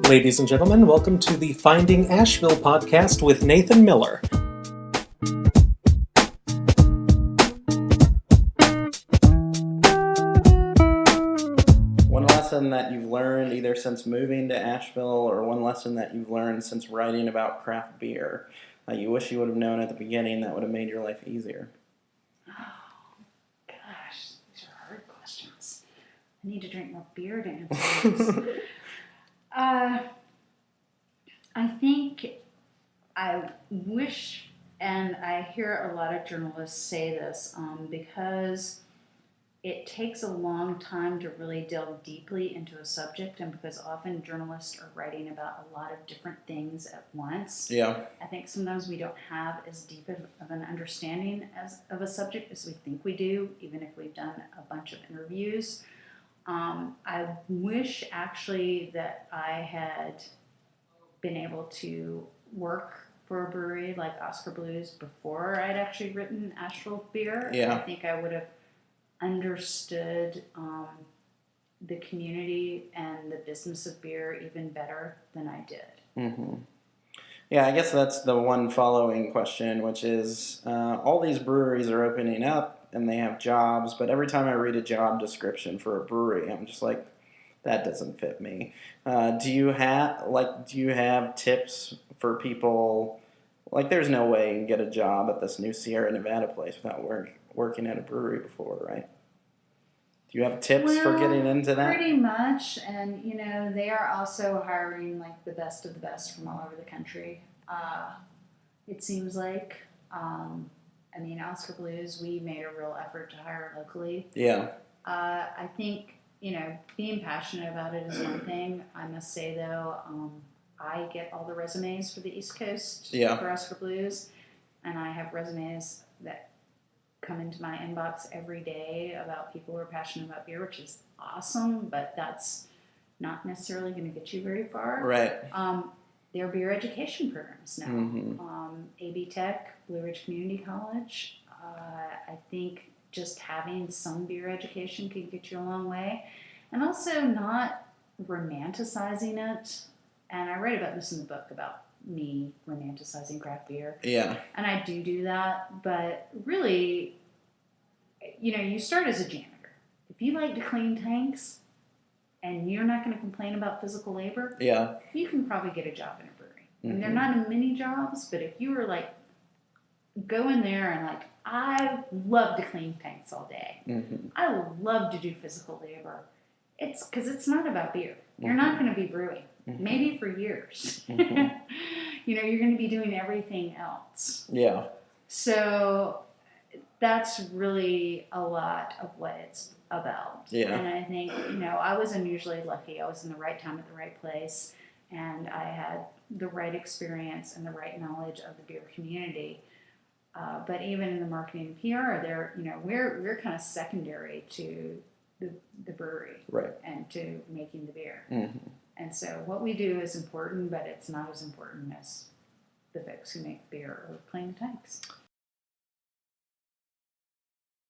Ladies and gentlemen, welcome to the Finding Asheville podcast with Nathan Miller. One lesson that you've learned either since moving to Asheville or one lesson that you've learned since writing about craft beer that you wish you would have known at the beginning that would have made your life easier? Oh, gosh, these are hard questions. I need to drink more beer to answer these. I think I wish, and I hear a lot of journalists say this, because it takes a long time to really delve deeply into a subject, and because often journalists are writing about a lot of different things at once. Yeah. I think sometimes we don't have as deep of an understanding of a subject as we think we do, even if we've done a bunch of interviews. I wish actually that I had been able to work for a brewery like Oscar Blues before I'd actually written Asheville Beer. Yeah. I think I would have understood the community and the business of beer even better than I did. Mm-hmm. Yeah, I guess that's the one following question, which is all these breweries are opening up and they have jobs, but every time I read a job description for a brewery, I'm just like, that doesn't fit me. Do you have tips for people? Like, there's no way you can get a job at this new Sierra Nevada place without working at a brewery before, right? Do you have tips for getting into that? Pretty much, and they are also hiring like the best of the best from all over the country. It seems like, Oscar Blues, we made a real effort to hire locally. Yeah. I think being passionate about it is one thing. I must say though, I get all the resumes for the East Coast for Oscar Blues, and I have resumes that come into my inbox every day about people who are passionate about beer, which is awesome, but that's not necessarily going to get you very far. Right. There are beer education programs now. Mm-hmm. AB Tech, Blue Ridge Community College. I think just having some beer education can get you a long way. And also not romanticizing it. And I write about this in the book about me romanticizing craft beer. Yeah. And I do that, but really, you start as a janitor. If you like to clean tanks and you're not going to complain about physical labor, you can probably get a job in a brewery. Mm-hmm. And they're not many jobs, but if you were like, go in there and like, I love to clean tanks all day. Mm-hmm. I love to do physical labor. It's because it's not about beer. You're not going to be brewing. Mm-hmm. Maybe for years. Mm-hmm. You're going to be doing everything else. Yeah. So that's really a lot of what it's about. Yeah. And I think, I was unusually lucky. I was in the right time at the right place, and I had the right experience and the right knowledge of the beer community. But even in the marketing and PR, we're kind of secondary to the brewery, right, and to making the beer. Mm-hmm. And so what we do is important, but it's not as important as the folks who make beer or clean tanks.